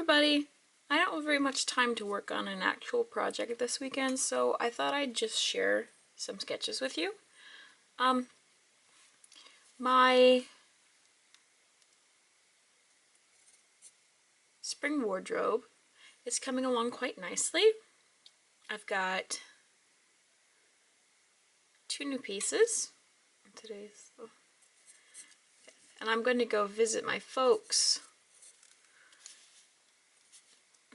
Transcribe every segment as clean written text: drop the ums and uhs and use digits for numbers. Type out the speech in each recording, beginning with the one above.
everybody! I don't have very much time to work on an actual project this weekend, so I thought I'd just share some sketches with you. My spring wardrobe is coming along quite nicely. I've got 2 new pieces. And I'm going to go visit my folks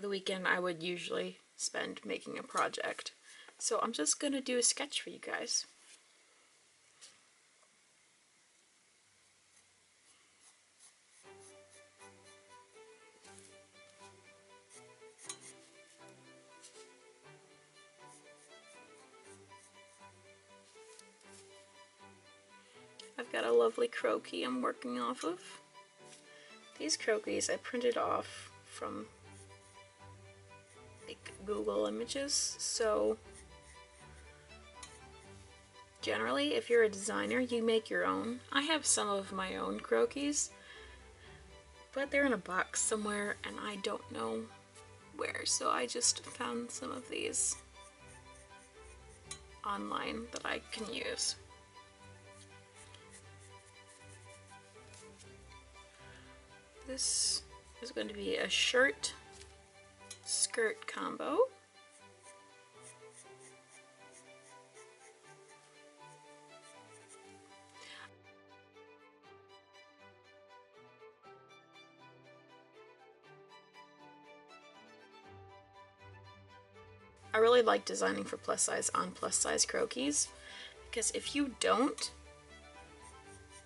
the weekend I would usually spend making a project. So I'm just going to do a sketch for you guys. I've got a lovely croquis I'm working off of. These croquis I printed off from like Google Images, so generally if you're a designer you make your own. I have some of my own croquis, but they're in a box somewhere and I don't know where, so I just found some of these online that I can use. This is going to be a shirt skirt combo. I really like designing for plus size on plus size croquis because if you don't,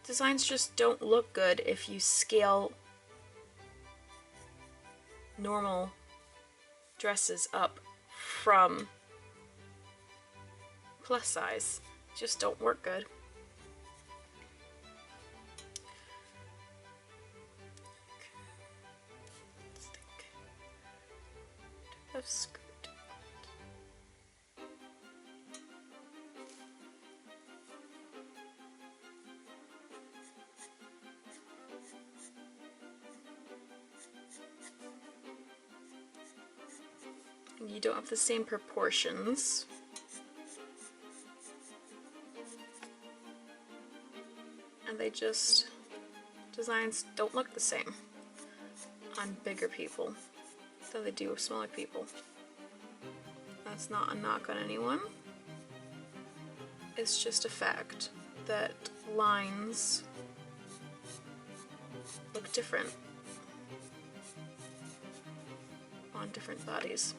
designs just don't look good if you scale normal dresses up from plus size. Just don't work good. Of skirt. You don't have the same proportions. And they just, designs don't look the same on bigger people than they do with smaller people. That's not a knock on anyone. It's just a fact that lines look different on different bodies.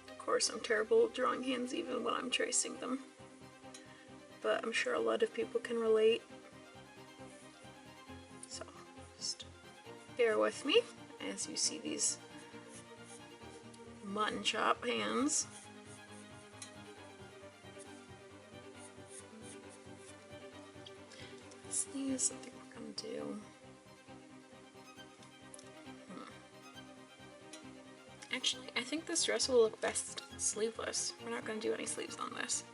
Of course, I'm terrible at drawing hands even when I'm tracing them, but I'm sure a lot of people can relate. So just bear with me as you see these mutton chop hands. These I think we're gonna do. Actually, I think this dress will look best sleeveless. We're not going to do any sleeves on this.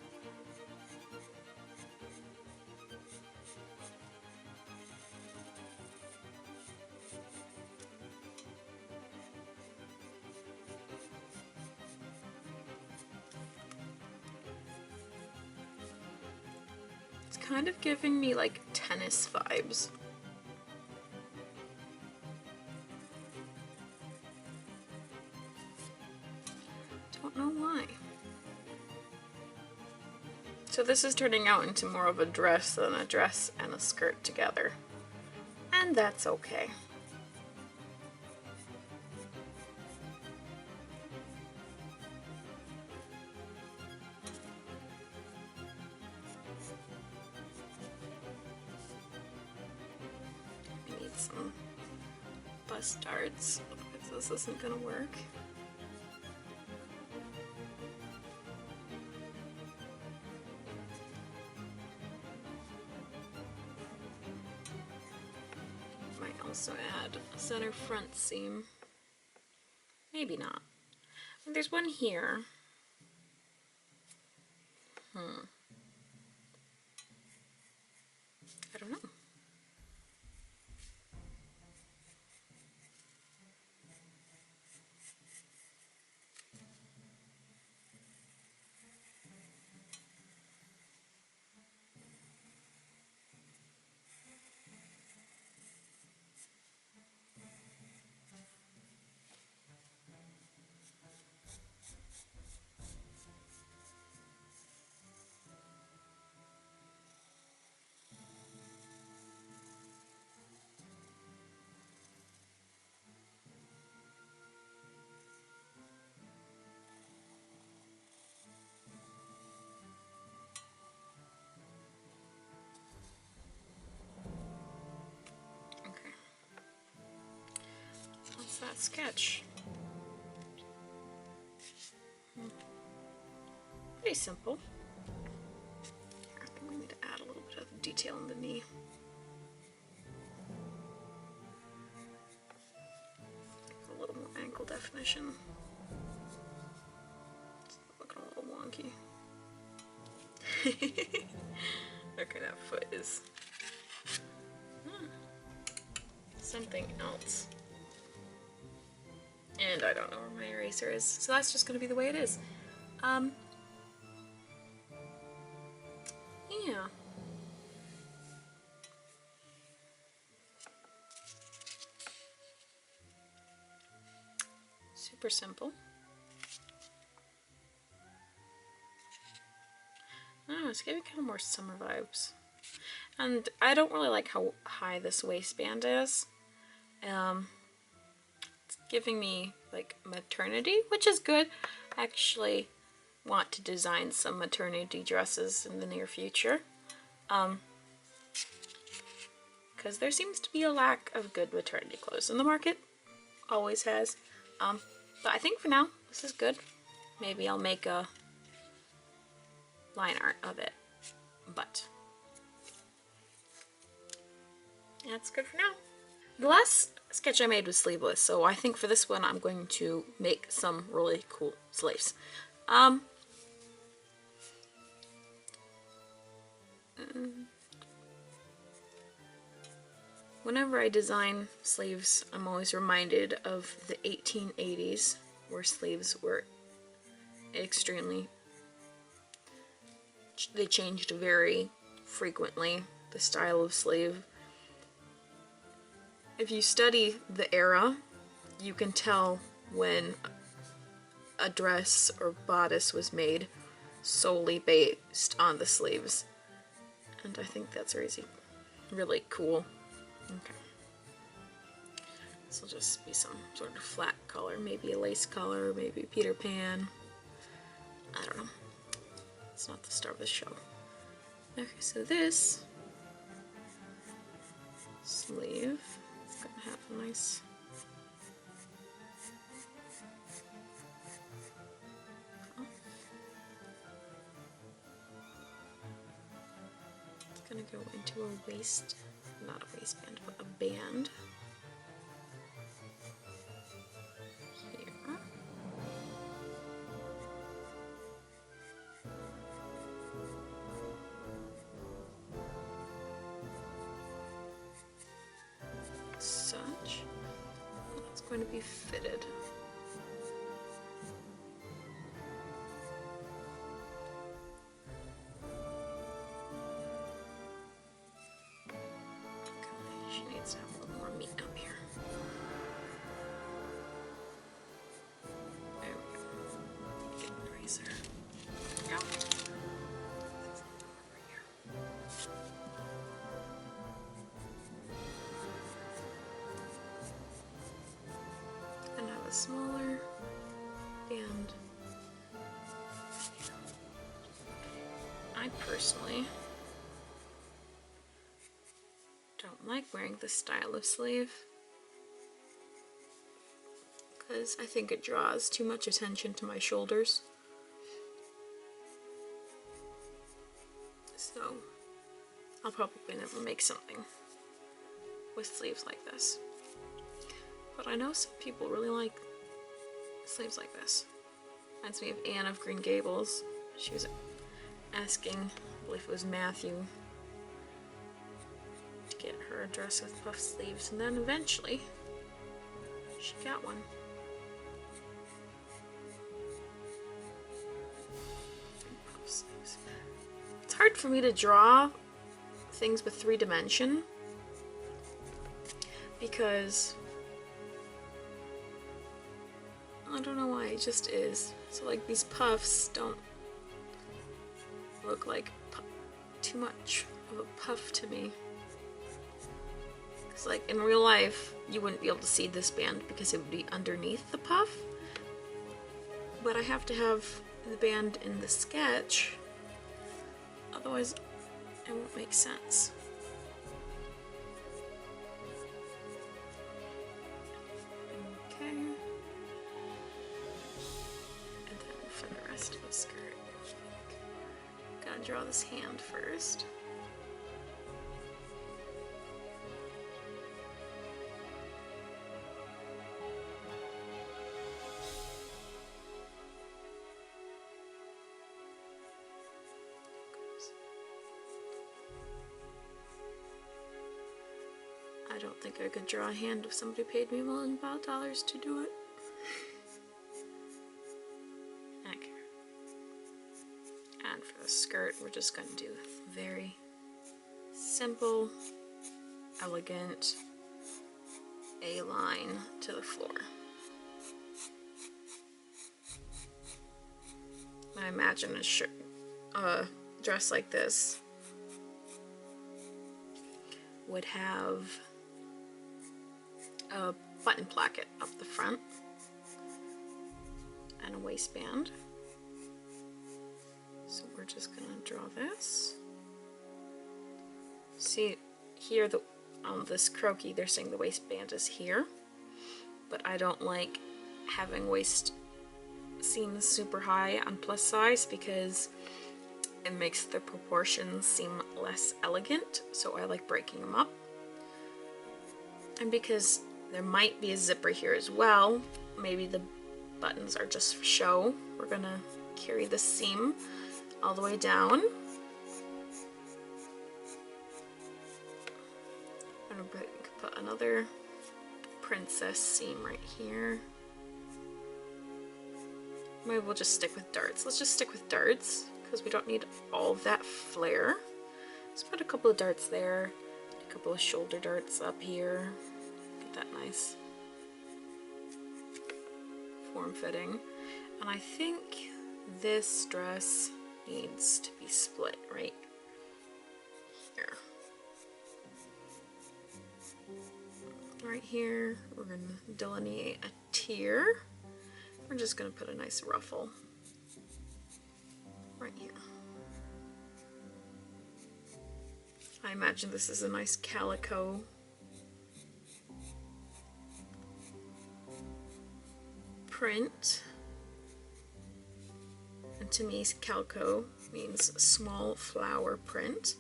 It's kind of giving me like tennis vibes. Don't know why. So this is turning out into more of a dress than a dress and a skirt together. And that's okay. I need some bust darts because this isn't gonna work. Also add some center front seam. Maybe not. There's one here. I don't know. Okay. What's that sketch? Pretty simple. I think we need to add a little bit of detail in the knee. A little more ankle definition. It's looking a little wonky. Okay, that foot is something else. And I don't know where my eraser is, so that's just going to be the way it is. Yeah. Super simple. I don't know, it's giving kind of more summer vibes. And I don't really like how high this waistband is. It's giving me like maternity, which is good. I actually want to design some maternity dresses in the near future. Because there seems to be a lack of good maternity clothes in the market. Always has. But I think for now, this is good. Maybe I'll make a line art of it. But that's good for now. The last sketch I made was sleeveless, so I think for this one I'm going to make some really cool sleeves. Whenever I design sleeves, I'm always reminded of the 1880s, where sleeves were extremely... They changed very frequently, the style of sleeve. If you study the era, you can tell when a dress or bodice was made solely based on the sleeves. And I think that's really cool. Okay. This will just be some sort of flat color, maybe a lace color, maybe Peter Pan. I don't know. It's not the star of the show. Okay, so this sleeve is gonna have a nice it's gonna go into a not a waistband, but a band. Here. Such. It's going to be fitted. She needs to have a little more meat up here. There we go. Get an eraser. There we go. And have a smaller band. I personally don't like wearing this style of sleeve because I think it draws too much attention to my shoulders. So I'll probably never make something with sleeves like this. But I know some people really like sleeves like this. Reminds me of Anne of Green Gables. She was asking, I believe it was Matthew, to get her a dress with puff sleeves, and then eventually she got one. Puff sleeves. It's hard for me to draw things with 3-dimension because I don't know why, it just is. So like these puffs don't look like too much of a puff to me. Because like in real life, you wouldn't be able to see this band because it would be underneath the puff. But I have to have the band in the sketch, otherwise it won't make sense. Okay. For the rest of the skirt, gotta draw this hand first. I don't think I could draw a hand if somebody paid me $1 million to do it. And for the skirt, we're just going to do very simple, elegant A-line to the floor. I imagine a dress like this would have a button placket up the front and a waistband. So we're just gonna draw this. See here, on this croquis, they're saying the waistband is here, but I don't like having waist seams super high on plus size because it makes the proportions seem less elegant. So I like breaking them up, and because there might be a zipper here as well, maybe the buttons are just for show, we're gonna carry the seam all the way down. I'm gonna put another princess seam right here. Maybe we'll just stick with darts. Let's just stick with darts because we don't need all of that flare. Let's put a couple of darts there, a couple of shoulder darts up here. Get that nice form-fitting. And I think this dress needs to be split right here. Right here, we're going to delineate a tier. We're just going to put a nice ruffle right here. I imagine this is a nice calico print. And to me, calico means small flower print.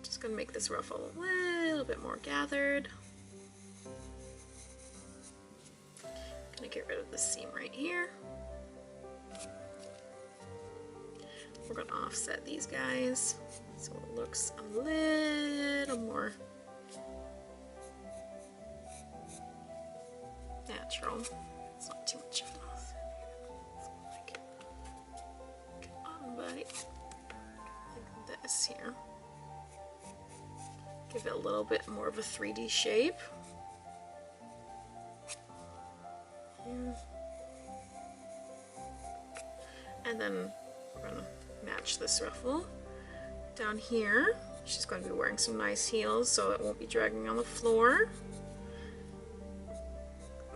Just gonna make this ruffle a little bit more gathered. Gonna get rid of the seam right here. We're gonna offset these guys so it looks a little more natural. It's not too much of an offset. Come on, buddy. Like this here. Give it a little bit more of a 3D shape. Here. And then we're gonna match this ruffle down here. She's going to be wearing some nice heels so it won't be dragging on the floor.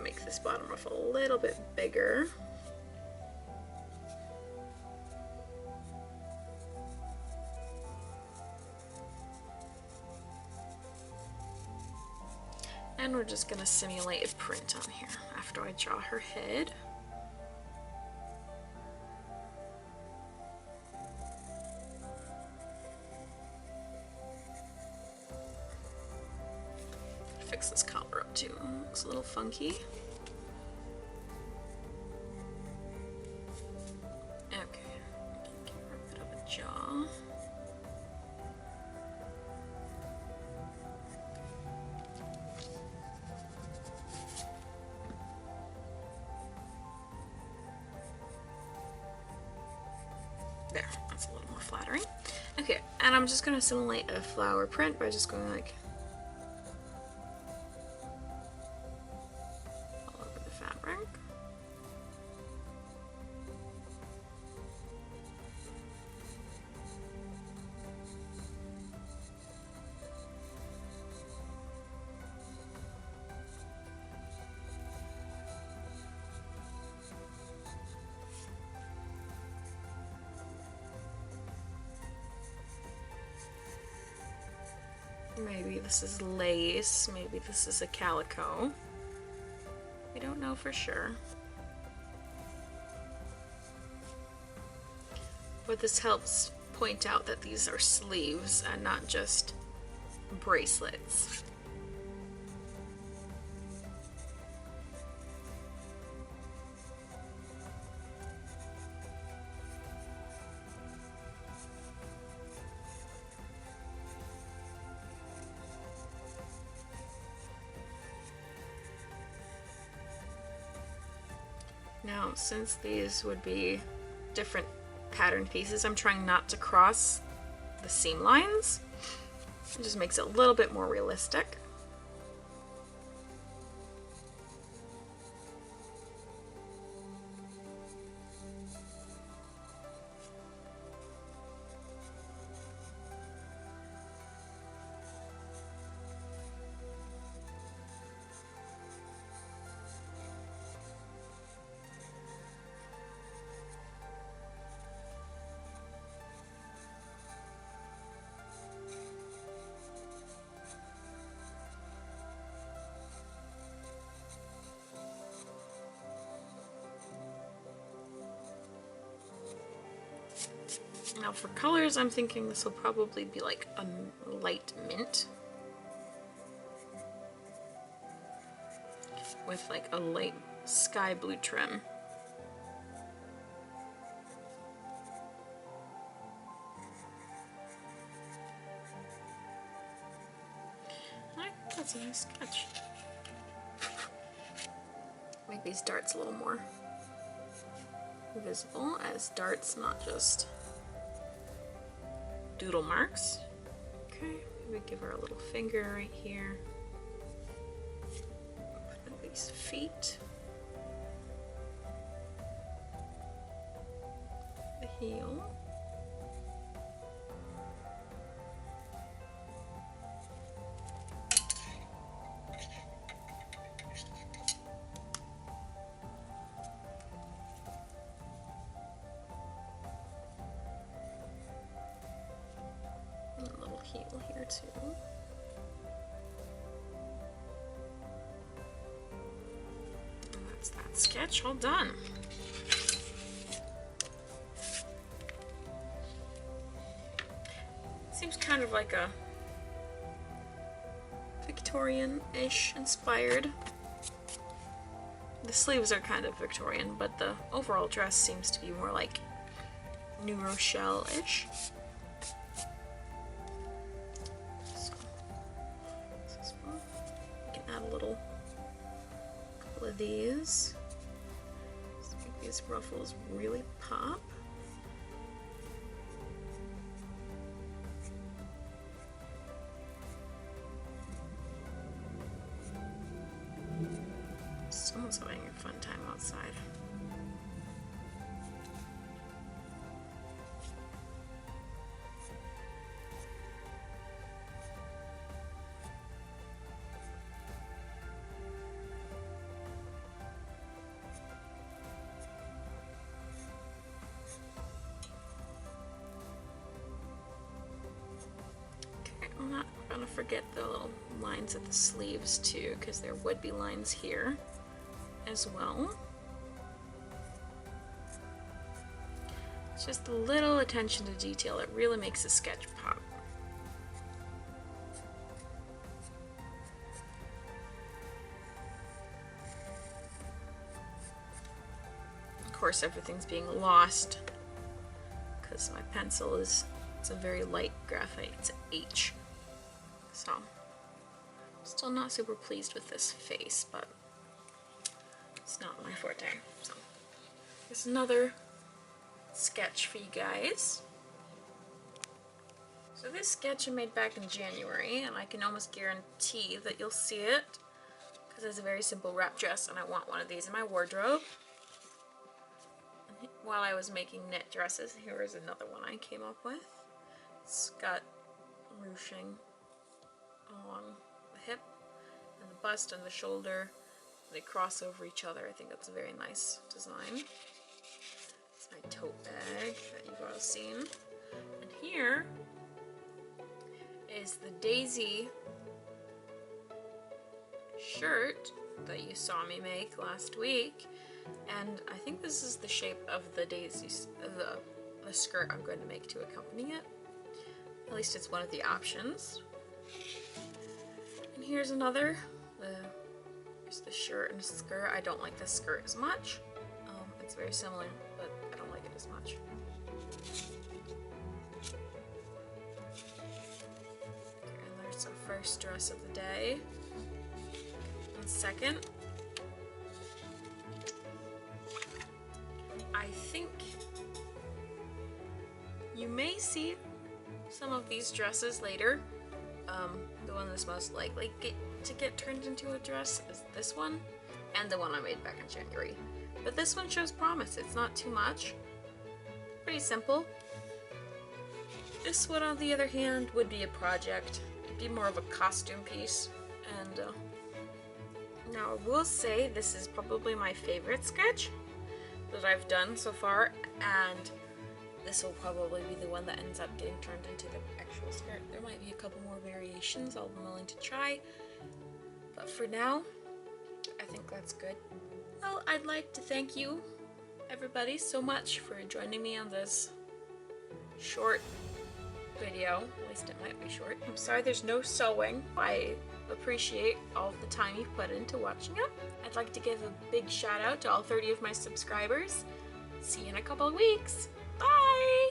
Make this bottom ruffle a little bit bigger. And we're just going to simulate a print on here after I draw her head. Fix this collar up too. Looks a little funky. Okay, give her a bit of a jaw. There, that's a little more flattering. Okay, and I'm just going to simulate a flower print by just going like all over the fabric. Maybe this is lace, maybe this is a calico. We don't know for sure. But this helps point out that these are sleeves and not just bracelets. Now, since these would be different pattern pieces, I'm trying not to cross the seam lines. It just makes it a little bit more realistic. Now for colors, I'm thinking this will probably be like a light mint with like a light sky blue trim. Alright, that's a nice sketch. Make these darts a little more visible as darts, not just doodle marks. Okay, maybe give her a little finger right here. Put these feet. The heel. Heel here too. And that's that sketch all done. Seems kind of like a Victorian-ish inspired. The sleeves are kind of Victorian, but the overall dress seems to be more like New Rochelle-ish. Couple of these. Let's make these ruffles really pop. Someone's having a fun time outside. I'm not gonna forget the little lines at the sleeves too, because there would be lines here as well. It's just a little attention to detail. It really makes a sketch pop. course everything's being lost because my pencil it's a very light graphite, it's an H. So, still not super pleased with this face, but it's not my forte. So, here's another sketch for you guys. So this sketch I made back in January, and I can almost guarantee that you'll see it because it's a very simple wrap dress and I want one of these in my wardrobe. And while I was making knit dresses, here is another one I came up with. It's got ruching along the hip and the bust and the shoulder. They cross over each other. I think that's a very nice design. It's my tote bag that you've all seen. And here is the Daisy shirt that you saw me make last week, and I think this is the shape of the Daisy, the skirt I'm going to make to accompany it. At least it's one of the options. And here's another. Here's the shirt and skirt. I don't like this skirt as much. It's very similar, but I don't like it as much. There's our first dress of the day. And second, I think you may see some of these dresses later. The one that's most likely to get turned into a dress is this one, and the one I made back in January. But this one shows promise. It's not too much. Pretty simple. This one, on the other hand, would be a project. It'd be more of a costume piece. And now I will say this is probably my favorite sketch that I've done so far, and this will probably be the one that ends up getting turned into the actual skirt. There might be a couple more variations I'm willing to try, but for now, I think that's good. Well, I'd like to thank you, everybody, so much for joining me on this short video. At least it might be short. I'm sorry there's no sewing. I appreciate all of the time you've put into watching it. I'd like to give a big shout out to all 30 of my subscribers. See you in a couple of weeks. Bye!